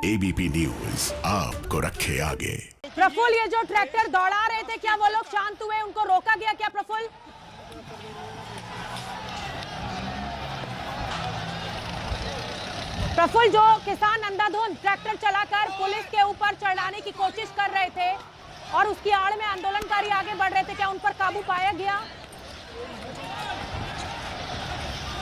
ABP news आपको रखे आगे। प्रफुल्ल, ये जो ट्रैक्टर दौड़ा रहे थे, क्या वो लोग शांत हुए? उनको रोका गया क्या प्रफुल्ल? प्रफुल्ल, जो किसान अंधाधुंध ट्रैक्टर चलाकर पुलिस के ऊपर चढ़ाने की कोशिश कर रहे थे और उसकी आड़ में आंदोलनकारी आगे बढ़ रहे थे, क्या उन पर काबू पाया गया?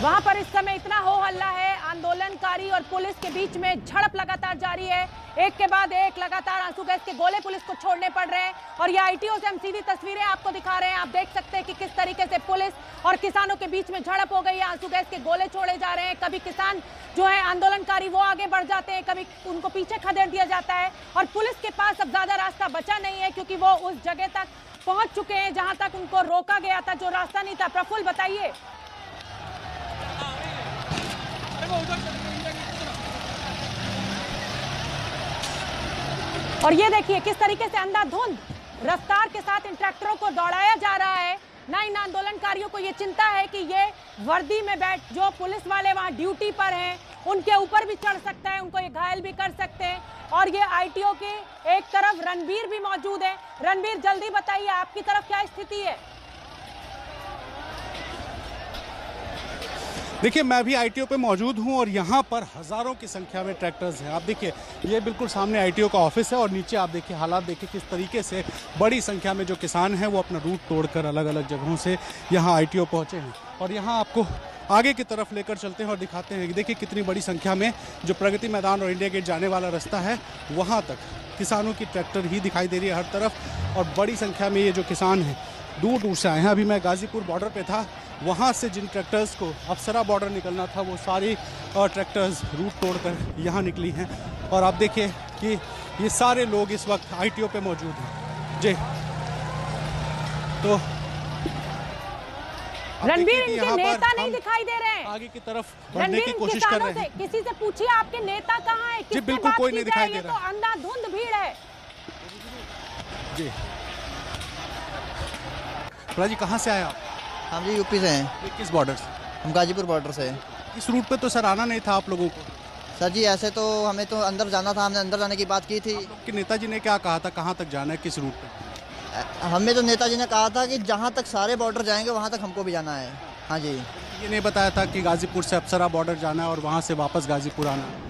वहां पर इस समय इतना हो हल्ला है, आंदोलनकारी और पुलिस के बीच में झड़प लगातार जारी है। एक के बाद एक लगातार आंसू गैस के गोले पुलिस को छोड़ने पड़ रहे हैं और ये आईटीओ से हम सीधी तस्वीरें आपको दिखा रहे हैं। आप देख सकते हैं कि किस तरीके से पुलिस और किसानों के बीच में झड़प हो गई है। आंसू गैस के गोले छोड़े जा रहे हैं। कभी किसान जो है आंदोलनकारी वो आगे बढ़ जाते हैं, कभी उनको पीछे खदेड़ दिया जाता है और पुलिस के पास अब ज्यादा रास्ता बचा नहीं है क्योंकि वो उस जगह तक पहुंच चुके हैं जहां तक उनको रोका गया था, जो रास्ता नहीं था। प्रफुल्ल, बताइए। और ये देखिए किस तरीके से अंधाधुंध रफ्तार के साथ इन ट्रैक्टरों को दौड़ाया जा रहा है। ना इन आंदोलनकारियों को ये चिंता है कि ये वर्दी में बैठ जो पुलिस वाले वहां ड्यूटी पर हैं उनके ऊपर भी चढ़ सकता है, उनको ये घायल भी कर सकते हैं। और ये आईटीओ के एक तरफ रणबीर भी मौजूद है। रणबीर, जल्दी बताइए आपकी तरफ क्या स्थिति है? देखिए, मैं भी आईटीओ पे मौजूद हूँ और यहाँ पर हज़ारों की संख्या में ट्रैक्टर्स हैं। आप देखिए, ये बिल्कुल सामने आईटीओ का ऑफिस है और नीचे आप देखिए हालात देखिए किस तरीके से बड़ी संख्या में जो किसान हैं वो अपना रूट तोड़कर अलग अलग जगहों से यहाँ आईटीओ पहुँचे हैं। और यहाँ आपको आगे की तरफ लेकर चलते हैं और दिखाते हैं कि देखिए कितनी बड़ी संख्या में जो प्रगति मैदान और इंडिया गेट जाने वाला रास्ता है वहाँ तक किसानों की ट्रैक्टर ही दिखाई दे रही है हर तरफ। और बड़ी संख्या में ये जो किसान हैं दूर दूर से आए हैं। अभी मैं गाजीपुर बॉर्डर पे था, वहाँ से जिन ट्रैक्टर्स को अफसरा बॉर्डर निकलना था वो सारी ट्रैक्टर्स रूट तोड़कर यहाँ निकली हैं। और आप देखिए कि ये सारे लोग इस वक्त आईटीओ पे मौजूद हैं। जी, तो रणबीर, इनके नेता नहीं दिखाई दे रहे हैं। आगे की तरफ बढ़ने की कोशिश कर रहे हैं। किसी से पूछिए आपके नेता कहाँ है? जी बिल्कुल, कोई नहीं दिखाई दे रहा। तो अंधाधुंध भीड़ है। जी जी, कहाँ से आए आप? हम जी यूपी से हैं। किस बॉर्डर से? हम गाजीपुर बॉर्डर से। इस रूट पे तो सर आना नहीं था आप लोगों को। सर जी ऐसे तो हमें तो अंदर जाना था, हमने अंदर जाने की बात की थी। कि नेताजी ने क्या कहा था, कहाँ तक जाना है, किस रूट पे? हमें तो नेताजी ने कहा था कि जहाँ तक सारे बॉर्डर जाएंगे वहाँ तक हमको भी जाना है। हाँ जी, ये नहीं बताया था कि गाजीपुर से अफसरा बॉर्डर जाना है और वहाँ से वापस गाजीपुर आना है?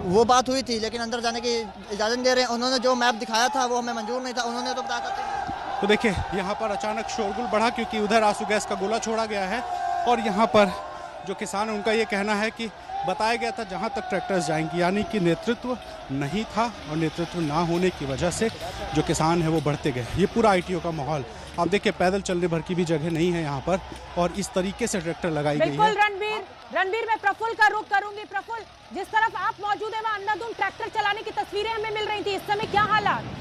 वो बात हुई थी लेकिन अंदर जाने की इजाज़त दे रहे हैं। उन्होंने जो मैप दिखाया था वो हमें मंजूर नहीं था। उन्होंने तो बताया था। तो देखिए यहाँ पर अचानक शोरगुल बढ़ा क्योंकि उधर आंसू गैस का गोला छोड़ा गया है और यहाँ पर जो किसान है उनका ये कहना है कि बताया गया था जहाँ तक ट्रैक्टर्स जाएंगी, यानी कि नेतृत्व नहीं था और नेतृत्व ना होने की वजह से जो किसान है वो बढ़ते गए। ये पूरा आईटीओ का माहौल आप देखिए, पैदल चलने भर की भी जगह नहीं है यहाँ पर और इस तरीके से ट्रैक्टर लगाई गई है। रणबीर, मैं प्रफुल्ल का रुख करूंगी। प्रफुल्ल, जिस तरफ आप मौजूद है वहाँ अंधाधुंध ट्रैक्टर चलाने की तस्वीरें हमें मिल रही थी, इस समय क्या हालात?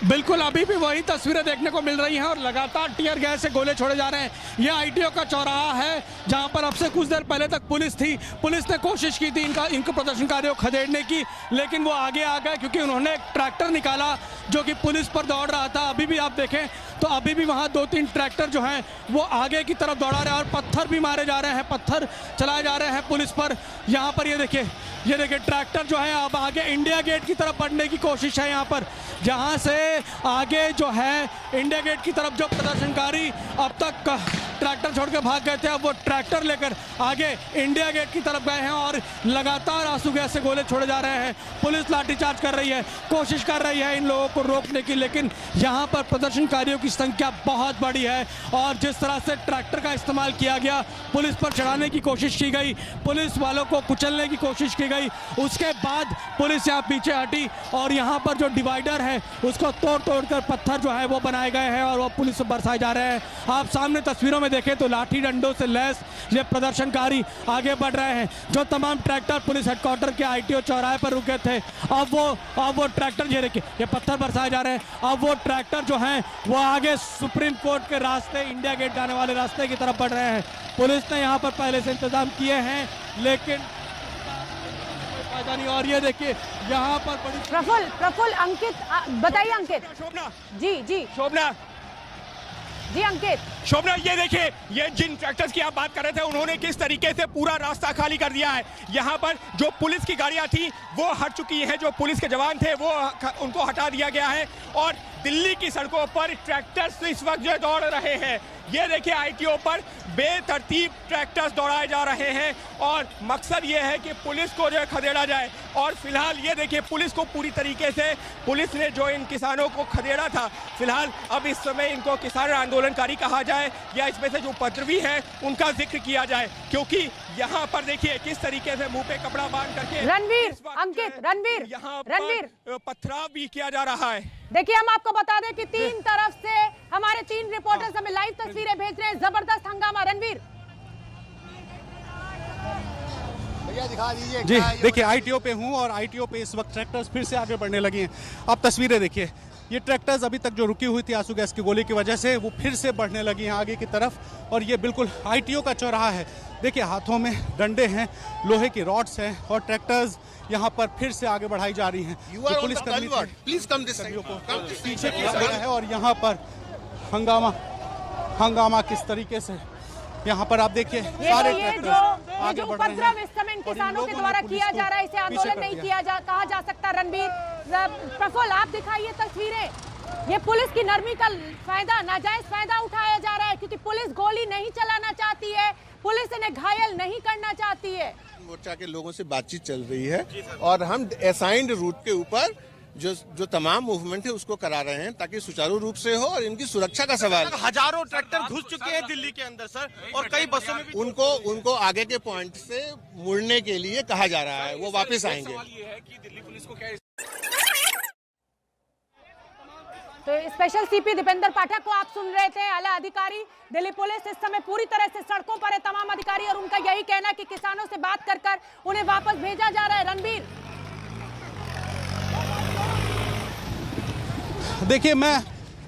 बिल्कुल, अभी भी वही तस्वीरें देखने को मिल रही हैं और लगातार टीयर गैस से गोले छोड़े जा रहे हैं। यह आईटीओ का चौराहा है जहां पर अब से कुछ देर पहले तक पुलिस थी। पुलिस ने कोशिश की थी इनको प्रदर्शनकारियों को खदेड़ने की, लेकिन वो आगे आ गए क्योंकि उन्होंने एक ट्रैक्टर निकाला जो कि पुलिस पर दौड़ रहा था। अभी भी आप देखें तो अभी भी वहाँ 2-3 ट्रैक्टर जो हैं वो आगे की तरफ दौड़ा रहे हैं और पत्थर भी मारे जा रहे हैं, पत्थर चलाए जा रहे हैं पुलिस पर। यहाँ पर ये देखिए ट्रैक्टर जो है अब आगे इंडिया गेट की तरफ बढ़ने की कोशिश है। यहाँ पर जहाँ से आगे जो है इंडिया गेट की तरफ जो प्रदर्शनकारी अब तक ट्रैक्टर छोड़ के भाग गए थे, अब वो ट्रैक्टर लेकर आगे इंडिया गेट की तरफ गए हैं और लगातार आंसू गैस से गोले छोड़े जा रहे हैं। पुलिस लाठीचार्ज कर रही है, कोशिश कर रही है इन लोगों को रोकने की, लेकिन यहाँ पर प्रदर्शनकारियों की संख्या बहुत बड़ी है और जिस तरह से ट्रैक्टर का इस्तेमाल किया गया, पुलिस पर चढ़ाने की कोशिश की गई, पुलिस वालों को कुचलने की कोशिश की गई, उसके बाद पुलिस यहाँ पीछे हटी और यहाँ पर जो डिवाइडर है उसको तोड़ कर पत्थर जो है वो बनाए गए हैं और वो पुलिस पर बरसाए जा रहे हैं। आप सामने तस्वीरों में देखें तो लाठी डंडों से लैस ये प्रदर्शनकारी आगे बढ़ रहे हैं। जो तमाम ट्रैक्टर पुलिस हेडक्वार्टर के आईटीओ चौराहे पर रुके थे, अब वो ट्रैक्टर ये देखिए ये पत्थर बरसाए जा रहे हैं। अब वो ट्रैक्टर जो हैं वो आगे सुप्रीम कोर्ट के रास्ते, इंडिया गेट जाने वाले रास्ते की तरफ बढ़ रहे हैं। पुलिस ने यहाँ पर पहले से इंतजाम किए हैं लेकिन फायदा नहीं। और ये देखिए यहाँ पर बड़ी प्रफुल्ल, अंकित बताइए। अंकित, शोभना जी शोभना जी अंकित। शोभना, ये देखिए, ये जिन ट्रैक्टर्स की आप बात कर रहे थे उन्होंने किस तरीके से पूरा रास्ता खाली कर दिया है। यहाँ पर जो पुलिस की गाड़ियाँ थी वो हट चुकी हैं, जो पुलिस के जवान थे वो उनको हटा दिया गया है और दिल्ली की सड़कों पर ट्रैक्टर्स इस वक्त जो दौड़ रहे हैं। ये देखिए, आईटीओ पर बेतरतीब ट्रैक्टर्स दौड़ाए जा रहे हैं और मकसद ये है कि पुलिस को जो है खदेड़ा जाए। और फिलहाल ये देखिए, पुलिस को पूरी तरीके से, पुलिस ने जो इन किसानों को खदेड़ा था, फिलहाल अब इस समय इनको किसान आंदोलनकारी कहा जाए या इसमें से जो उपद्रवी है उनका जिक्र किया जाए, क्योंकि यहाँ पर देखिए किस तरीके से मुंह पे कपड़ा बांध करके रणवीर, अंकित, रणवीर, यहाँ रणवीर, पथराव भी किया जा रहा है। देखिए, हम आपको बता दें कि तीन तरफ से हमारे 3 रिपोर्टर्स हमें लाइव तस्वीरें भेज रहे हैं। जबरदस्त हंगामा। रणवीर दिखा दीजिए। जी देखिए, आईटीओ पे हूँ और आईटीओ पे इस वक्त ट्रैक्टर्स फिर से आगे बढ़ने लगी हैं। आप तस्वीरें देखिए, ये ट्रैक्टर्स अभी तक जो रुकी हुई थी आंसू गैस की गोली की वजह से, वो फिर से बढ़ने लगी हैं आगे की तरफ। और ये बिल्कुल आईटीओ का चौराहा है। देखिए, हाथों में डंडे हैं, लोहे की रॉड्स हैं और ट्रैक्टर्स यहाँ पर फिर से आगे बढ़ाई जा रही हैं। तो पुलिस कर्मियों को पीछे किया गया है और यहाँ पर हंगामा किस तरीके से यहाँ पर आप देखिए, सारे ये जो उपद्रव इस समय इन किसानों के द्वारा किया जा रहा है, इसे आंदोलन नहीं कहा जा सकता। रणवीर, प्रफुल्ल, आप दिखाइए तस्वीरें। ये पुलिस की नरमी का फायदा, नाजायज फायदा उठाया जा रहा है, क्योंकि पुलिस गोली नहीं चलाना चाहती है, पुलिस इन्हें घायल नहीं करना चाहती है। मोर्चा के लोगों से बातचीत चल रही है और हम असाइंड रूट के ऊपर जो तमाम मूवमेंट है उसको करा रहे हैं ताकि सुचारू रूप से हो और इनकी सुरक्षा का सवाल। हजारों ट्रैक्टर घुस चुके हैं दिल्ली के अंदर सर, और कई बसों में भी उनको आगे के पॉइंट से मुड़ने के लिए कहा जा रहा है, वो वापस आएंगे। ये है कि दिल्ली पुलिस को क्या तो स्पेशल सीपी दीपेंद्र पाठक को आप सुन रहे थे, आला अधिकारी दिल्ली पुलिस इस समय पूरी तरह से सड़कों पर है, तमाम अधिकारी, और उनका यही कहना है कि किसानों से बात कर उन्हें वापस भेजा जा रहा है। रणवीर, देखिए, मैं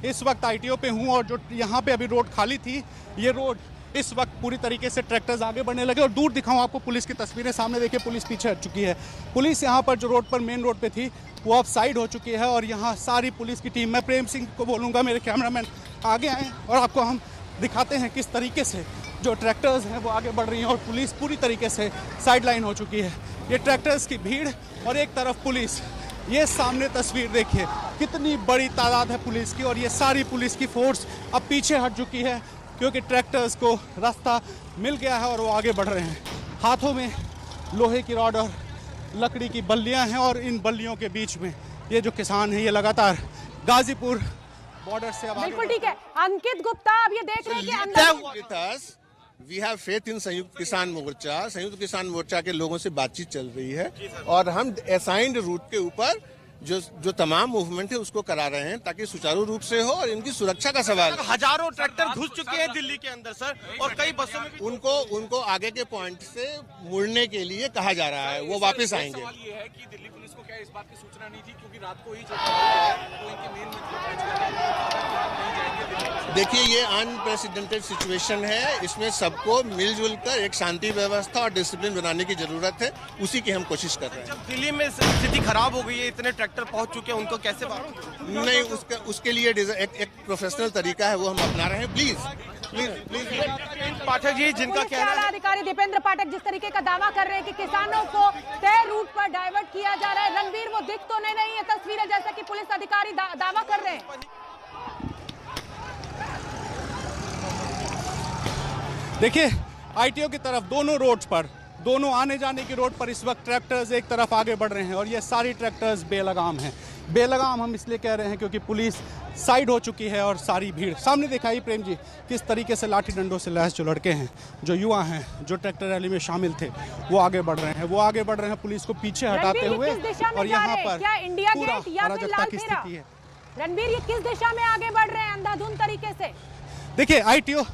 इस वक्त आईटीओ पे हूँ और जो यहाँ पे अभी रोड खाली थी, ये रोड इस वक्त पूरी तरीके से ट्रैक्टर्स आगे बढ़ने लगे। और दूर दिखाऊं आपको पुलिस की तस्वीरें, सामने देखिए, पुलिस पीछे हट चुकी है। पुलिस यहाँ पर जो रोड पर मेन रोड पे थी वो अब साइड हो चुकी है और यहाँ सारी पुलिस की टीम, मैं प्रेम सिंह को बोलूँगा, मेरे कैमरामैन आगे आए और आपको हम दिखाते हैं किस तरीके से जो ट्रैक्टर्स हैं वो आगे बढ़ रही हैं और पुलिस पूरी तरीके से साइड लाइन हो चुकी है। ये ट्रैक्टर्स की भीड़ और एक तरफ पुलिस, ये सामने तस्वीर देखिए, कितनी बड़ी तादाद है पुलिस की और ये सारी पुलिस की फोर्स अब पीछे हट चुकी है क्योंकि ट्रैक्टर्स को रास्ता मिल गया है और वो आगे बढ़ रहे हैं। हाथों में लोहे की रॉड और लकड़ी की बल्लियां हैं और इन बल्लियों के बीच में ये जो किसान है ये लगातार गाजीपुर बॉर्डर से अब आगे। बिल्कुल ठीक है। अंकित गुप्ता, अब ये देख रहे हैं कि वी हैव फेथ इन संयुक्त किसान मोर्चा। संयुक्त किसान मोर्चा के लोगों से बातचीत चल रही है और हम असाइंड रूट के ऊपर जो तमाम मूवमेंट है उसको करा रहे हैं ताकि सुचारू रूप से हो और इनकी सुरक्षा का सवाल। हजारों ट्रैक्टर घुस चुके हैं दिल्ली के अंदर सर, और कई बसों में भी उनको आगे के पॉइंट से मुड़ने के लिए कहा जा रहा है, वो वापस आएंगे। सवाल ये है कि दिल्ली पुलिस को क्या इस बात की सूचना नहीं थी, क्योंकि रात को ही जो इनके मेन देखिए, ये अनप्रेसिडेंटेड सिचुएशन है, इसमें सबको मिलजुल कर एक शांति व्यवस्था और डिसिप्लिन बनाने की जरूरत है, उसी की हम कोशिश कर रहे हैं। जब दिल्ली में स्थिति खराब हो गई है, इतने ट्रैक्टर पहुंच चुके हैं, उनको कैसे नहीं, उसके लिए एक प्रोफेशनल तरीका है, वो हम अपना रहे हैं। प्लीज पाठक जी, जिनका कहना है, अधिकारी दीपेंद्र पाठक जिस तरीके का दावा कर रहे हैं कि किसानों को तय रूट पर डाइवर्ट किया जा रहा है, रणवीर, वो दिख तो नहीं है तस्वीरें जैसा कि पुलिस अधिकारी दावा कर रहे हैं। देखिए, आईटीओ की तरफ दोनों रोड्स पर, दोनों आने जाने की रोड पर इस वक्त ट्रैक्टर्स एक तरफ आगे बढ़ रहे हैं और ये सारी ट्रैक्टर्स बेलगाम हैं। बेलगाम हम इसलिए कह रहे हैं क्योंकि पुलिस साइड हो चुकी है और सारी भीड़ सामने दिखाई। प्रेम जी, किस तरीके से लाठी डंडों से लैस जो लड़के हैं, जो युवा हैं, जो ट्रैक्टर रैली में शामिल थे, वो आगे बढ़ रहे हैं, पुलिस को पीछे हटाते हुए। और यहाँ पर क्या इंडिया गेट या फिर अराजकता लाल की फेरा? स्थिति है। रणवीर, ये किस दिशा में आगे बढ़ रहे हैं अंधाधुंध तरीके से? देखिए, आईटीओ,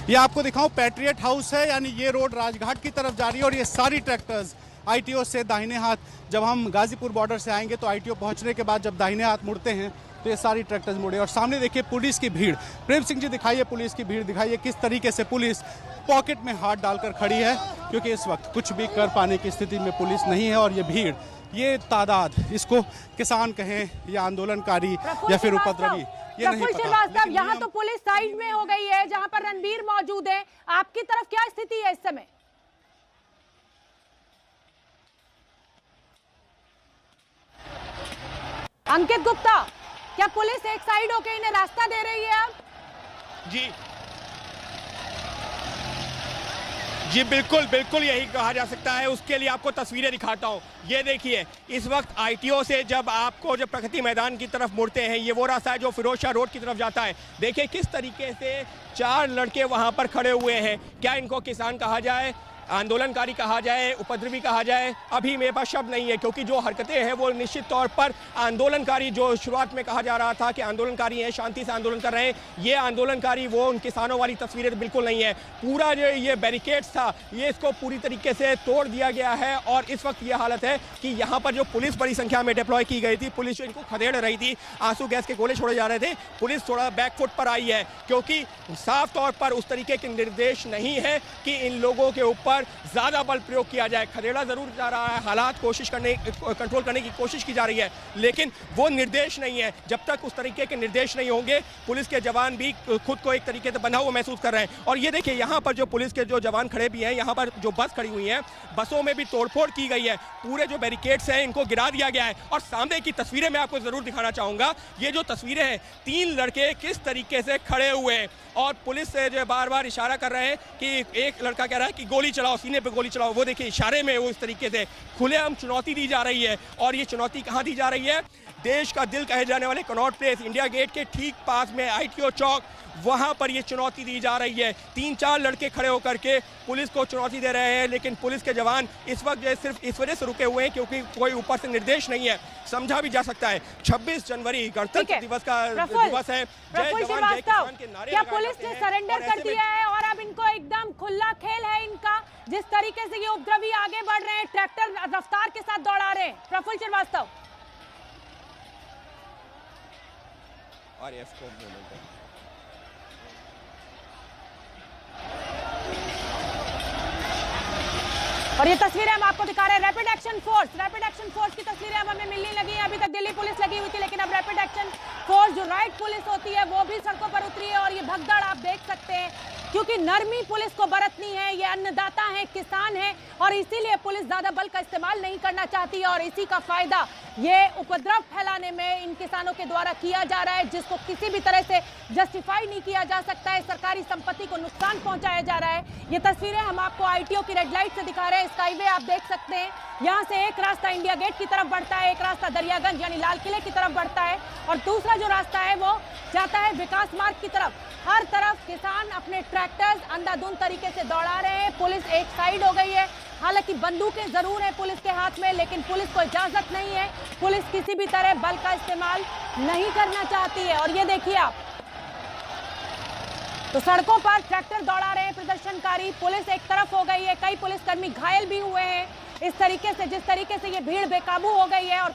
ये आपको दिखाऊं, पैट्रियट हाउस है, यानी ये रोड राजघाट की तरफ जा रही है और ये सारी ट्रैक्टर्स आईटीओ से दाहिने हाथ, जब हम गाजीपुर बॉर्डर से आएंगे तो आईटीओ पहुंचने के बाद जब दाहिने हाथ मुड़ते हैं तो ये सारी ट्रैक्टर्स मुड़े। और सामने देखिए पुलिस की भीड़। प्रेम सिंह जी, दिखाइए पुलिस की भीड़, दिखाइए किस तरीके से पुलिस पॉकेट में हाथ डालकर खड़ी है, क्योंकि इस वक्त कुछ भी कर पाने की स्थिति में पुलिस नहीं है। और ये भीड़, ये तादाद, इसको किसान कहें या आंदोलनकारी या फिर उपद्रवी, ये नहीं पता। श्रीवास्तव, लेकिन यहाँ तो पुलिस साइड में हो गई है जहाँ पर रणबीर मौजूद है, आपकी तरफ क्या स्थिति है इस समय? अंकित गुप्ता, क्या पुलिस एक साइड होकर इन्हें रास्ता दे रही है अब? जी बिल्कुल बिल्कुल यही कहा जा सकता है। उसके लिए आपको तस्वीरें दिखाता हूँ। ये देखिए, इस वक्त आईटीओ से जब प्रगति मैदान की तरफ मुड़ते हैं, ये वो रास्ता है जो फिरोज शाह रोड की तरफ जाता है। देखिए किस तरीके से 4 लड़के वहां पर खड़े हुए हैं। क्या इनको किसान कहा जाए, आंदोलनकारी कहा जाए, उपद्रवी कहा जाए, अभी मेरे पास शब्द नहीं है, क्योंकि जो हरकतें हैं वो निश्चित तौर पर आंदोलनकारी, जो शुरुआत में कहा जा रहा था कि आंदोलनकारी हैं, शांति से आंदोलन कर रहे हैं, ये आंदोलनकारी वो उन किसानों वाली तस्वीरें तो बिल्कुल नहीं है। पूरा जो ये बैरिकेड्स था, ये इसको पूरी तरीके से तोड़ दिया गया है और इस वक्त ये हालत है कि यहाँ पर जो पुलिस बड़ी संख्या में डिप्लॉय की गई थी, पुलिस जो इनको खदेड़ रही थी, आंसू गैस के गोले छोड़े जा रहे थे, पुलिस थोड़ा बैकफुट पर आई है, क्योंकि साफ तौर पर उस तरीके के निर्देश नहीं है कि इन लोगों के ऊपर ज्यादा बल प्रयोग किया जाए। खदेड़ा जरूर जा रहा है, हालात कंट्रोल करने की कोशिश की जा रही है, लेकिन वो निर्देश नहीं है। जब तक उस तरीके के निर्देश नहीं होंगे, पुलिस के जवान भी खुद को एक तरीके से बंधा हुआ महसूस कर रहे हैं। और ये देखिए, यहाँ पर जो पुलिस के जो जवान खड़े भी हैं, यहाँ पर जो बस खड़ी हुई है, बसों में भी तोड़फोड़ की गई है, पूरे जो बैरिकेड्स हैं इनको गिरा दिया गया है। और सामने की तस्वीरें मैं आपको जरूर दिखाना चाहूंगा। ये जो तस्वीरें हैं, 3 लड़के किस तरीके से खड़े हुए हैं और पुलिस से जो बार बार इशारा कर रहे हैं कि एक लड़का कह रहा है कि गोली चलाओ, सीने पे गोली चलाओ। वो देखिए इशारे में वो इस तरीके से खुलेआम चुनौती दी जा रही है। और ये चुनौती कहाँ दी जा रही है? देश का दिल कहे जाने वाले कनॉट प्लेस, इंडिया गेट के ठीक पास में आईटीओ चौक, वहां पर ये चुनौती दी जा रही है। 3-4 लड़के खड़े होकर के पुलिस को चुनौती दे रहे हैं, लेकिन पुलिस के जवान इस वक्त जो है सिर्फ इस वजह से रुके हुए हैं क्योंकि कोई ऊपर से निर्देश नहीं है। समझा भी जा सकता है 26 जनवरी गणतंत्र दिवस का दिवस है। जय जवान जय किसान के नारे क्या पुलिस ने सरेंडर कर दिया है और अब इनको एकदम खुला खेल है इनका? जिस तरीके से ये उपद्रवी आगे बढ़ रहे हैं, ट्रैक्टर रफ्तार के साथ दौड़ा रहे हैं। प्रफुल्ल श्रीवास्तव, और ये तस्वीरें हम आपको दिखा रहे हैं रैपिड एक्शन फोर्स की तस्वीरें अब हमें मिलने लगी हैं। अभी तक दिल्ली पुलिस लगी हुई थी, लेकिन अब रैपिड एक्शन फोर्स जो राइट पुलिस होती है वो भी सड़कों पर उतरी है। और ये भगदड़ आप देख सकते हैं, क्योंकि नरमी पुलिस को बरतनी है। ये अन्नदाता हैं, किसान हैं, और इसीलिए पुलिस ज्यादा बल का इस्तेमाल नहीं करना चाहती है। और इसी का फायदा ये उपद्रव फैलाने में इन किसानों के द्वारा किया जा रहा है, जिसको किसी भी तरह से जस्टिफाई नहीं किया जा सकता है। सरकारी संपत्ति को नुकसान पहुंचाया जा रहा है। ये तस्वीरें हम आपको आईटीओ की रेड लाइट से दिखा रहे हैं। स्काईवे आप देख सकते हैं, यहाँ से एक रास्ता इंडिया गेट की तरफ बढ़ता है, एक रास्ता दरियागंज यानी लाल किले की तरफ बढ़ता है, और दूसरा जो रास्ता है वो जाता है विकास मार्ग की तरफ। हर तरफ किसान अपने ट्रैक्टर्स अंधाधुंध तरीके से दौड़ा रहे हैं। पुलिस एक साइड हो गई है। हालांकि बंदूकें जरूर हैं पुलिस के हाथ में, लेकिन पुलिस को इजाजत नहीं है। पुलिस किसी भी तरह बल का इस्तेमाल नहीं करना चाहती है। और ये देखिए आप, तो सड़कों पर ट्रैक्टर दौड़ा रहे हैं प्रदर्शनकारी। पुलिस एक तरफ हो गई है, कई पुलिसकर्मी घायल भी हुए हैं। इस तरीके से, जिस तरीके से ये भीड़ बेकाबू हो गई है और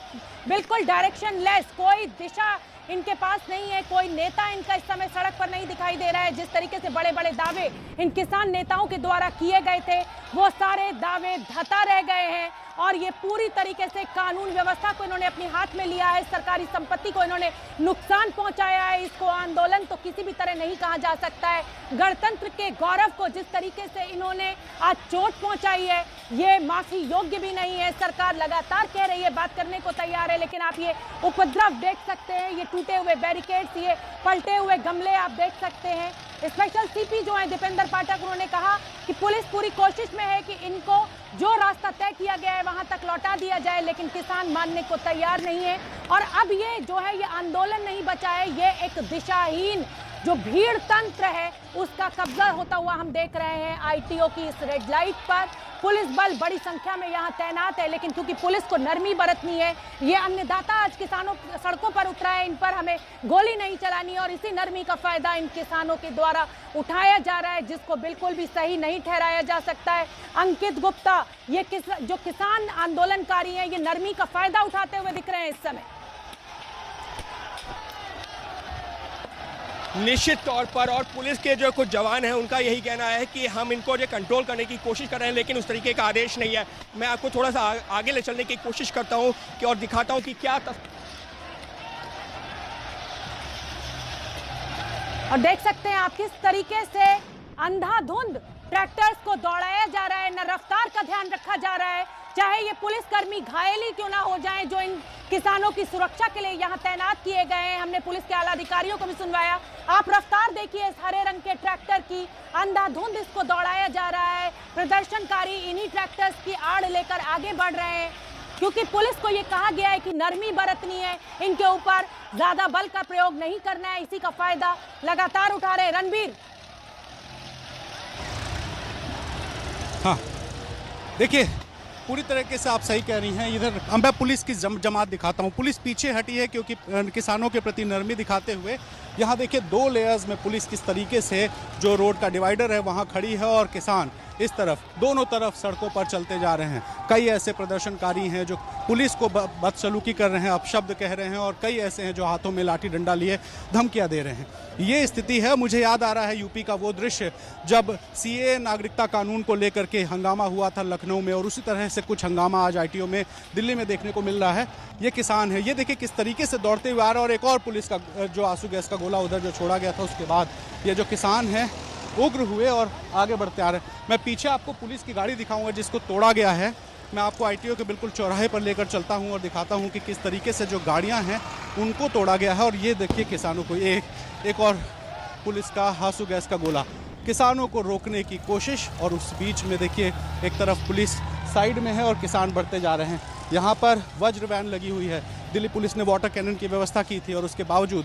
बिल्कुल डायरेक्शन लेस, कोई दिशा इनके पास नहीं है, कोई नेता इनका इस समय सड़क पर नहीं दिखाई दे रहा है। जिस तरीके से बड़े बड़े दावे इन किसान नेताओं के द्वारा किए गए थे, वो सारे दावे धता रह गए हैं। और ये पूरी तरीके से कानून व्यवस्था को इन्होंने अपने हाथ में लिया है, सरकारी संपत्ति को इन्होंने नुकसान पहुंचाया है। इसको आंदोलन तो किसी भी तरह नहीं कहा जा सकता है। गणतंत्र के गौरव को जिस तरीके से इन्होंने आज चोट पहुंचाई है, ये माफी योग्य भी नहीं है। सरकार लगातार कह रही है, बात करने को तैयार है, लेकिन आप ये उपद्रव देख सकते हैं, ये टूटे हुए बैरिकेड्स, ये पलटे हुए गमले आप देख सकते हैं। स्पेशल सीपी जो है दीपेंद्र पाठक, उन्होंने कहा कि पुलिस पूरी कोशिश में है कि इनको जो रास्ता तय किया गया है वहां तक लौटा दिया जाए, लेकिन किसान मानने को तैयार नहीं है। और अब ये जो है, ये आंदोलन नहीं बचा है, ये एक दिशाहीन जो भीड़ तंत्र है उसका कब्जा होता हुआ हम देख रहे हैं। आईटीओ की इस रेड लाइट पर पुलिस बल बड़ी संख्या में यहाँ तैनात है, लेकिन क्योंकि पुलिस को नरमी बरतनी है, ये अन्नदाता आज किसानों सड़कों पर उतरा है, इन पर हमें गोली नहीं चलानी, और इसी नरमी का फायदा इन किसानों के द्वारा उठाया जा रहा है, जिसको बिल्कुल भी सही नहीं ठहराया जा सकता है। अंकित गुप्ता, ये जो किसान आंदोलनकारी हैं, ये नरमी का फायदा उठाते हुए दिख रहे हैं इस समय। निश्चित तौर पर, और पुलिस के जो कुछ जवान हैं उनका यही कहना है कि हम इनको जो कंट्रोल करने की कोशिश कर रहे हैं, लेकिन उस तरीके का आदेश नहीं है। मैं आपको थोड़ा सा आगे ले चलने की कोशिश करता हूं कि और दिखाता हूं कि क्या और देख सकते हैं आप किस तरीके से अंधाधुंध ट्रैक्टर्स को दौड़ाया जा रहा है, न रफ्तार का ध्यान रखा जा रहा है, चाहे ये पुलिसकर्मी घायल ही क्यों ना हो जाएं जो इन किसानों की सुरक्षा के लिए यहाँ तैनात किए गए हैं। हमने पुलिस के आला अधिकारियों को भी सुनवाया। आप रफ्तार देखिए इस हरे रंग के ट्रैक्टर की, अंधाधुंध इसको दौड़ाया जा रहा है। प्रदर्शनकारी इन्हीं ट्रैक्टर्स की आड़ लेकर आगे बढ़ रहे हैं, क्योंकि पुलिस को ये कहा गया है कि नरमी बरतनी है, इनके ऊपर ज्यादा बल का प्रयोग नहीं करना है। इसी का फायदा लगातार उठा रहे रणबीर। हाँ देखिए, पूरी तरीके से आप सही कह रही हैं। इधर मैं पुलिस की जमात दिखाता हूँ। पुलिस पीछे हटी है क्योंकि किसानों के प्रति नरमी दिखाते हुए यहाँ देखिए 2 लेयर्स में पुलिस किस तरीके से जो रोड का डिवाइडर है वहाँ खड़ी है और किसान इस तरफ दोनों तरफ सड़कों पर चलते जा रहे हैं। कई ऐसे प्रदर्शनकारी हैं जो पुलिस को बदसलूकी कर रहे हैं, अपशब्द कह रहे हैं, और कई ऐसे हैं जो हाथों में लाठी डंडा लिए धमकियां दे रहे हैं। ये स्थिति है। मुझे याद आ रहा है यूपी का वो दृश्य जब सीए नागरिकता कानून को लेकर के हंगामा हुआ था लखनऊ में, और उसी तरह से कुछ हंगामा आज आईटीओ में दिल्ली में देखने को मिल रहा है। ये किसान है, ये देखिए किस तरीके से दौड़ते हुए आ रहा है। और एक और पुलिस का जो आंसू गैस का गोला उधर जो छोड़ा गया था, उसके बाद ये जो किसान है उग्र हुए और आगे बढ़ते आ रहे हैं। मैं पीछे आपको पुलिस की गाड़ी दिखाऊंगा जिसको तोड़ा गया है। मैं आपको आईटीओ के बिल्कुल चौराहे पर लेकर चलता हूं और दिखाता हूं कि किस तरीके से जो गाड़ियां हैं उनको तोड़ा गया है। और ये देखिए किसानों को एक और पुलिस का आंसू गैस का गोला, किसानों को रोकने की कोशिश, और उस बीच में देखिए एक तरफ पुलिस साइड में है और किसान बढ़ते जा रहे हैं। यहाँ पर वज्र वैन लगी हुई है। दिल्ली पुलिस ने वाटर कैनन की व्यवस्था की थी और उसके बावजूद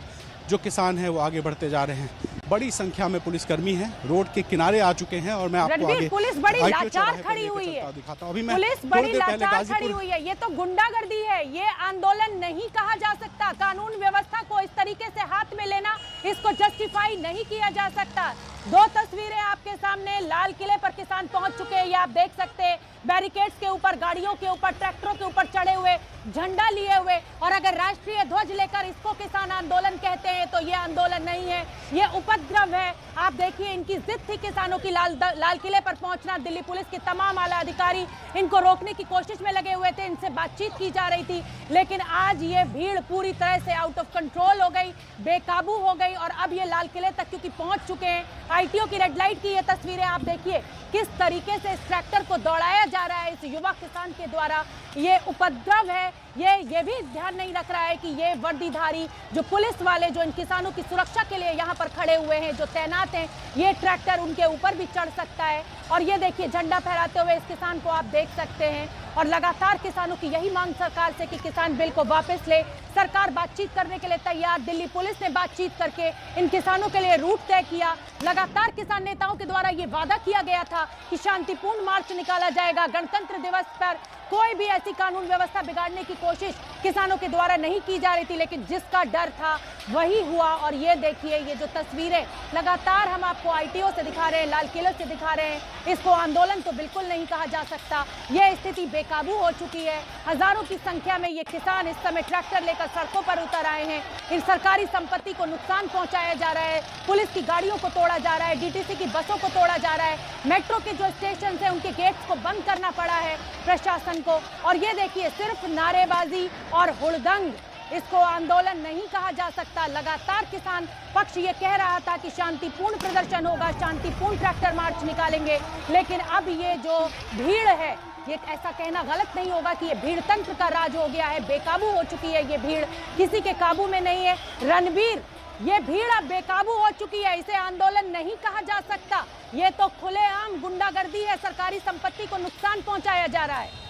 जो किसान है वो आगे बढ़ते जा रहे हैं। बड़ी संख्या में पुलिसकर्मी हैं, रोड के किनारे आ चुके हैं। और मैं आपको आगे पुलिस बड़ी लाचार खड़ी हुई है, दिखाता हूं। अभी मैं पुलिस बड़ी लाचार खड़ी हुई है। ये तो गुंडागर्दी है, ये आंदोलन नहीं कहा जा सकता। कानून व्यवस्था को इस तरीके से हाथ में लेना, इसको जस्टिफाई नहीं किया जा सकता। 2 तस्वीरें आपके सामने, लाल किले पर किसान पहुंच चुके हैं, ये आप देख सकते हैं। बैरिकेड्स के ऊपर, गाड़ियों के ऊपर, ट्रैक्टरों के ऊपर चढ़े हुए, झंडा लिए हुए, और अगर राष्ट्रीय ध्वज लेकर इसको किसान आंदोलन कहते हैं तो ये आंदोलन नहीं है, ये उपद्रव है। आप देखिए इनकी जिद थी किसानों की लाल किले पर पहुंचना। दिल्ली पुलिस के तमाम आला अधिकारी इनको रोकने की कोशिश में लगे हुए थे, इनसे बातचीत की जा रही थी, लेकिन आज ये भीड़ पूरी तरह से आउट ऑफ कंट्रोल हो गई, बेकाबू हो गई, और अब ये लाल किले तक क्योंकि पहुंच चुके हैं। आईटीओ की रेड लाइट की ये तस्वीरें आप देखिए किस तरीके से इस ट्रैक्टर को दौड़ाया जा रहा है इस युवा किसान के द्वारा। ये उपद्रव है। ये भी ध्यान नहीं रख रहा है कि ये वर्दीधारी जो पुलिस वाले जो इन किसानों की सुरक्षा के लिए यहाँ पर खड़े हुए हैं, जो तैनात हैं, ये ट्रैक्टर उनके ऊपर भी चढ़ सकता है। और ये देखिए झंडा फहराते हुए इस किसान को आप देख सकते हैं। और लगातार किसानों की यही मांग सरकार से कि किसान बिल को वापस ले। सरकार बातचीत करने के लिए तैयार। दिल्ली पुलिस ने बातचीत करके इन किसानों के लिए रूट तय किया। लगातार किसान नेताओं के द्वारा ये वादा किया गया था कि शांतिपूर्ण मार्च निकाला जाएगा। गणतंत्र दिवस पर कोई भी ऐसी कानून व्यवस्था बिगाड़ने की कोशिश किसानों के द्वारा नहीं की जा रही थी, लेकिन जिसका डर था वही हुआ। और ये देखिए ये जो तस्वीरें लगातार हम आपको आईटीओ से दिखा रहे हैं, लाल किले से दिखा रहे हैं, इसको आंदोलन तो बिल्कुल नहीं कहा जा सकता। ये स्थिति बेकाबू हो चुकी है। हजारों की संख्या में ये किसान इस समय ट्रैक्टर लेकर सड़कों पर उतर आए हैं। इन सरकारी संपत्ति को नुकसान पहुंचाया जा रहा है, पुलिस की गाड़ियों को तोड़ा जा रहा है, डीटीसी की बसों को तोड़ा जा रहा है, मेट्रो के जो स्टेशन हैं उनके गेट्स को बंद करना पड़ा है प्रशासन को। और ये देखिए सिर्फ नारेबाजी और हुड़दंग, इसको आंदोलन नहीं कहा जा सकता। लगातार किसान पक्ष ये कह रहा था कि शांतिपूर्ण प्रदर्शन होगा, शांतिपूर्ण ट्रैक्टर मार्च निकालेंगे, लेकिन अब ये जो भीड़ है, ये ऐसा कहना गलत नहीं होगा कि ये भीड़ तंत्र का राज हो गया है, बेकाबू हो चुकी है। ये भीड़ किसी के काबू में नहीं है। रणबीर, ये भीड़ अब बेकाबू हो चुकी है, इसे आंदोलन नहीं कहा जा सकता। ये तो खुलेआम गुंडागर्दी है, सरकारी संपत्ति को नुकसान पहुंचाया जा रहा है।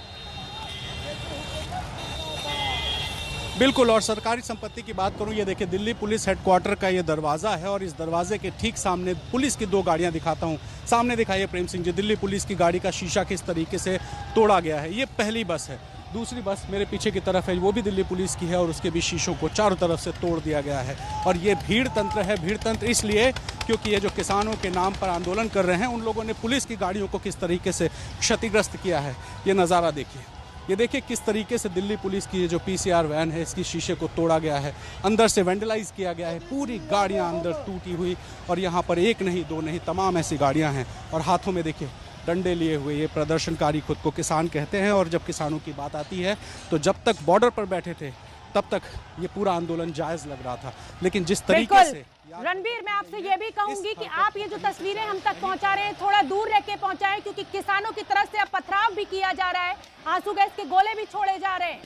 बिल्कुल। और सरकारी संपत्ति की बात करूं, ये देखिए दिल्ली पुलिस हेडक्वार्टर का ये दरवाज़ा है और इस दरवाजे के ठीक सामने पुलिस की 2 गाड़ियां दिखाता हूं। सामने दिखाइए प्रेम सिंह जी, दिल्ली पुलिस की गाड़ी का शीशा किस तरीके से तोड़ा गया है। ये पहली बस है। दूसरी बस मेरे पीछे की तरफ है, वो भी दिल्ली पुलिस की है और उसके भी शीशों को चारों तरफ से तोड़ दिया गया है। और ये भीड़ तंत्र है। भीड़ तंत्र इसलिए क्योंकि ये जो किसानों के नाम पर आंदोलन कर रहे हैं, उन लोगों ने पुलिस की गाड़ियों को किस तरीके से क्षतिग्रस्त किया है। ये नज़ारा देखिए, ये देखिए किस तरीके से दिल्ली पुलिस की ये जो पीसीआर वैन है, इसकी शीशे को तोड़ा गया है, अंदर से वेंडलाइज किया गया है, पूरी गाड़ियां अंदर टूटी हुई। और यहाँ पर 1 नहीं 2 नहीं, तमाम ऐसी गाड़ियां हैं। और हाथों में देखिए डंडे लिए हुए ये प्रदर्शनकारी खुद को किसान कहते हैं। और जब किसानों की बात आती है तो जब तक बॉर्डर पर बैठे थे तब तक ये पूरा आंदोलन जायज़ लग रहा था, लेकिन जिस तरीके से रणबीर, मैं आपसे ये भी कहूंगी कि आप ये जो तस्वीरें हम तक पहुंचा रहे हैं थोड़ा दूर रह के पहुंचाएं, क्योंकि किसानों की तरफ से अब पथराव भी किया जा रहा है, आंसू गैस के गोले भी छोड़े जा रहे हैं।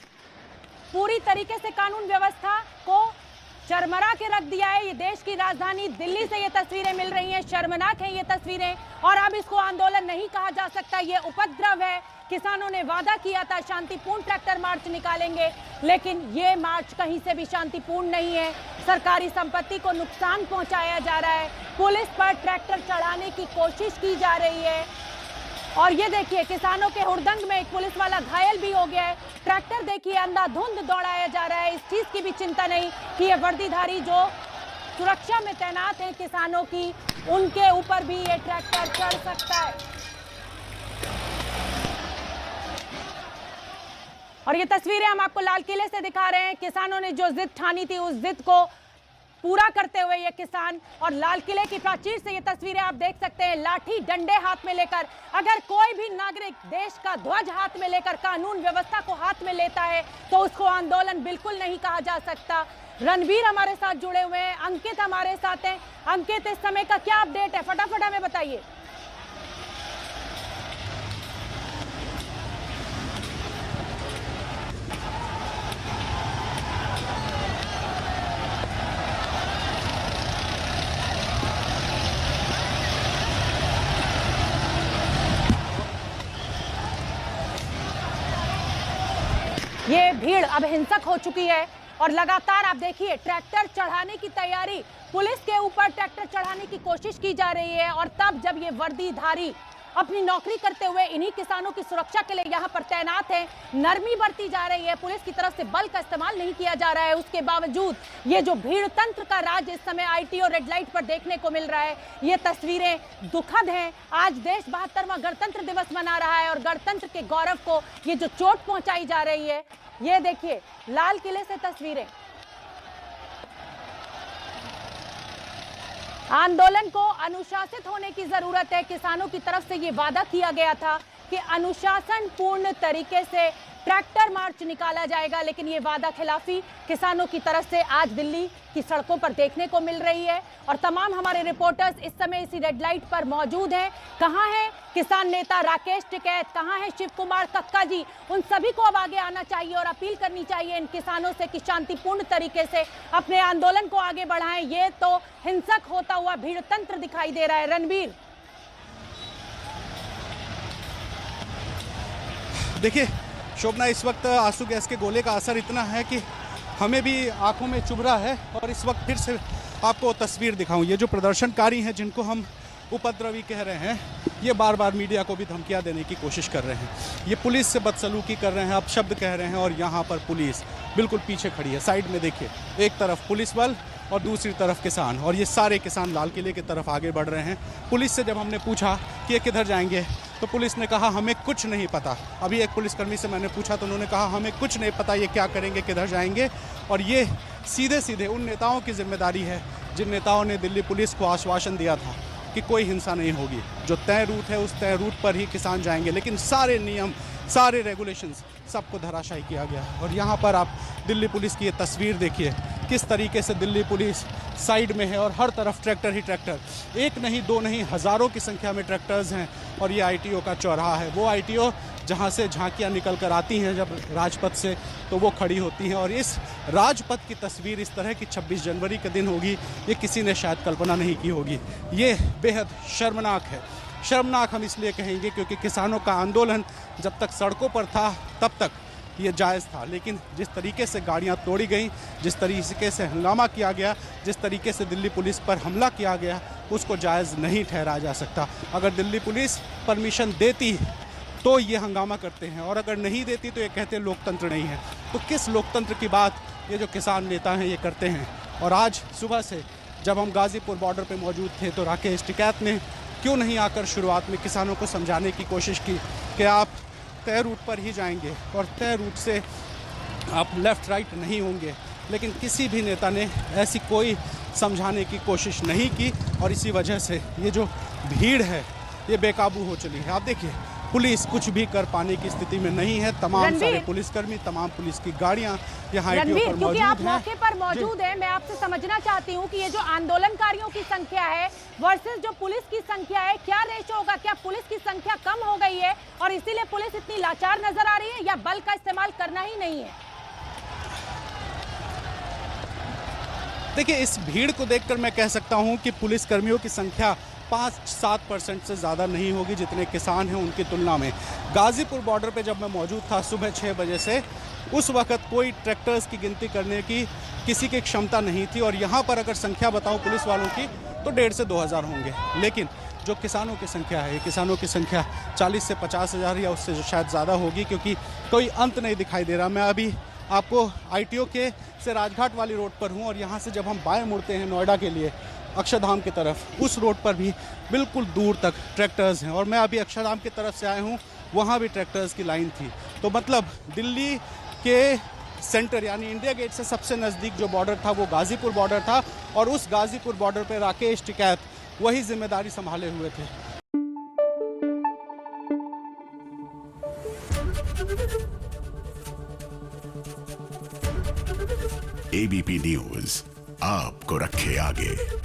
पूरी तरीके से कानून व्यवस्था को चरमरा के रख दिया है। ये देश की राजधानी दिल्ली से ये तस्वीरें मिल रही हैं, शर्मनाक हैं ये तस्वीरें, और अब इसको आंदोलन नहीं कहा जा सकता, ये उपद्रव है। किसानों ने वादा किया था शांतिपूर्ण ट्रैक्टर मार्च निकालेंगे, लेकिन ये मार्च कहीं से भी शांतिपूर्ण नहीं है। सरकारी संपत्ति को नुकसान पहुंचाया जा रहा है, पुलिस पर ट्रैक्टर चढ़ाने की कोशिश की जा रही है, और ये देखिए किसानों के हुड़दंग में एक पुलिस वाला घायल भी हो गया है। ट्रैक्टर देखिए अंधाधुंध दौड़ाया जा रहा है, इस चीज की भी चिंता नहीं कि ये वर्दीधारी जो सुरक्षा में तैनात हैं किसानों की, उनके ऊपर भी ये ट्रैक्टर चढ़ सकता है। और ये तस्वीरें हम आपको लाल किले से दिखा रहे हैं। किसानों ने जो जिद ठानी थी उस जिद को पूरा करते हुए ये किसान, और लाल किले की प्राचीर से ये तस्वीरें आप देख सकते हैं, लाठी डंडे हाथ में लेकर। अगर कोई भी नागरिक देश का ध्वज हाथ में लेकर कानून व्यवस्था को हाथ में लेता है तो उसको आंदोलन बिल्कुल नहीं कहा जा सकता। रणबीर हमारे साथ जुड़े हुए हैं, अंकित हमारे साथ हैं। अंकित, इस समय का क्या अपडेट है, फटाफट हमें बताइए। ये भीड़ अब हिंसक हो चुकी है और लगातार आप देखिए ट्रैक्टर चढ़ाने की तैयारी, पुलिस के ऊपर ट्रैक्टर चढ़ाने की कोशिश की जा रही है। और तब जब ये वर्दीधारी अपनी नौकरी करते हुए इन्हीं किसानों की सुरक्षा के लिए यहाँ पर तैनात हैं, नरमी बरती जा रही है, पुलिस की तरफ से बल का इस्तेमाल नहीं किया जा रहा है, उसके बावजूद ये जो भीड़ तंत्र का राज इस समय आईटीओ रेड लाइट पर देखने को मिल रहा है, ये तस्वीरें दुखद हैं। आज देश 72वां गणतंत्र दिवस मना रहा है और गणतंत्र के गौरव को ये जो चोट पहुंचाई जा रही है, ये देखिए लाल किले से तस्वीरें। आंदोलन को अनुशासित होने की जरूरत है। किसानों की तरफ से ये वादा किया गया था कि अनुशासन पूर्ण तरीके से ट्रैक्टर मार्च निकाला जाएगा, लेकिन ये वादा खिलाफी किसानों की तरफ से आज दिल्ली की सड़कों पर देखने को मिल रही है। और तमाम हमारे रिपोर्टर्स इस समय इसी रेड लाइट पर मौजूद हैं। कहाँ है किसान नेता राकेश टिकैत, कहाँ है शिव कुमार कक्का जी, उन सभी को अब आगे आना चाहिए और अपील करनी चाहिए इन किसानों से कि शांतिपूर्ण तरीके से अपने आंदोलन को आगे बढ़ाएं। ये तो हिंसक होता हुआ भीड़ तंत्र दिखाई दे रहा है। रणबीर, देखिए शोभना, इस वक्त आंसू गैस के गोले का असर इतना है कि हमें भी आंखों में चुभ रहा है। और इस वक्त फिर से आपको तस्वीर दिखाऊं, ये जो प्रदर्शनकारी हैं जिनको हम उपद्रवी कह रहे हैं, ये बार बार मीडिया को भी धमकियां देने की कोशिश कर रहे हैं। ये पुलिस से बदसलूकी कर रहे हैं, अपशब्द कह रहे हैं, और यहाँ पर पुलिस बिल्कुल पीछे खड़ी है। साइड में देखिए, एक तरफ पुलिस बल और दूसरी तरफ किसान, और ये सारे किसान लाल किले की तरफ आगे बढ़ रहे हैं। पुलिस से जब हमने पूछा कि ये किधर जाएंगे तो पुलिस ने कहा हमें कुछ नहीं पता। अभी एक पुलिसकर्मी से मैंने पूछा तो उन्होंने कहा हमें कुछ नहीं पता ये क्या करेंगे, किधर जाएंगे। और ये सीधे सीधे उन नेताओं की जिम्मेदारी है जिन नेताओं ने दिल्ली पुलिस को आश्वासन दिया था कि कोई हिंसा नहीं होगी, जो तय रूट है उस तय रूट पर ही किसान जाएंगे। लेकिन सारे नियम, सारे रेगुलेशंस सबको धराशायी किया गया। और यहाँ पर आप दिल्ली पुलिस की ये तस्वीर देखिए, किस तरीके से दिल्ली पुलिस साइड में है और हर तरफ ट्रैक्टर ही ट्रैक्टर, एक नहीं दो नहीं हज़ारों की संख्या में ट्रैक्टर्स हैं। और ये आईटीओ का चौराहा है, वो आईटीओ जहाँ से झांकियाँ निकल कर आती हैं जब राजपथ से, तो वो खड़ी होती हैं। और इस राजपथ की तस्वीर इस तरह की 26 जनवरी के दिन होगी, ये किसी ने शायद कल्पना नहीं की होगी। ये बेहद शर्मनाक है। शर्मनाक हम इसलिए कहेंगे क्योंकि किसानों का आंदोलन जब तक सड़कों पर था तब तक ये जायज़ था, लेकिन जिस तरीके से गाड़ियां तोड़ी गईं, जिस तरीके से हंगामा किया गया, जिस तरीके से दिल्ली पुलिस पर हमला किया गया, उसको जायज़ नहीं ठहराया जा सकता। अगर दिल्ली पुलिस परमिशन देती तो ये हंगामा करते हैं, और अगर नहीं देती तो ये कहते हैं लोकतंत्र नहीं है। तो किस लोकतंत्र की बात ये जो किसान नेता हैं ये करते हैं। और आज सुबह से जब हम गाज़ीपुर बॉर्डर पर मौजूद थे तो राकेश टिकैत ने क्यों नहीं आकर शुरुआत में किसानों को समझाने की कोशिश की कि आप तय रूट पर ही जाएंगे और तय रूट से आप लेफ़्ट राइट नहीं होंगे। लेकिन किसी भी नेता ने ऐसी कोई समझाने की कोशिश नहीं की, और इसी वजह से ये जो भीड़ है ये बेकाबू हो चली है। आप देखिए पुलिस कुछ भी कर पाने की स्थिति में नहीं है। तमाम रणवीर, सारे पुलिसकर्मी, तमाम पुलिस की गाड़ियां यहाँ आईटीओ रणवीर, पर क्योंकि मौजूद आप हैं। मौके पर मौजूद हैं, मैं आपसे समझना चाहती हूँ कि ये जो आंदोलनकारियों की संख्या है वर्सेस जो पुलिस की संख्या है, क्या रेशो होगा? क्या पुलिस की संख्या कम हो गई है और इसीलिए पुलिस इतनी लाचार नजर आ रही है, या बल का इस्तेमाल करना ही नहीं है? देखिए, इस भीड़ को देखकर मैं कह सकता हूं कि पुलिस कर्मियों की संख्या 5-7% से ज़्यादा नहीं होगी जितने किसान हैं उनकी तुलना में। गाजीपुर बॉर्डर पे जब मैं मौजूद था सुबह 6 बजे से, उस वक्त कोई ट्रैक्टर्स की गिनती करने की किसी की क्षमता नहीं थी, और यहाँ पर अगर संख्या बताऊं पुलिस वालों की तो 1,500 से 2,000 होंगे। लेकिन जो किसानों की संख्या है, किसानों की संख्या 40 से 50 हज़ार या उससे शायद ज़्यादा होगी, क्योंकि कोई अंत नहीं दिखाई दे रहा। मैं अभी आपको आईटीओ के से राजघाट वाली रोड पर हूँ, और यहाँ से जब हम बाएं मुड़ते हैं नोएडा के लिए अक्षरधाम की तरफ, उस रोड पर भी बिल्कुल दूर तक ट्रैक्टर्स हैं। और मैं अभी अक्षरधाम की तरफ से आया हूँ, वहाँ भी ट्रैक्टर्स की लाइन थी। तो मतलब दिल्ली के सेंटर यानी इंडिया गेट से सबसे नज़दीक जो बॉर्डर था वो गाजीपुर बॉर्डर था, और उस गाजीपुर बॉर्डर पर राकेश टिकैत वही जिम्मेदारी संभाले हुए थे। एबीपी न्यूज आपको रखे आगे।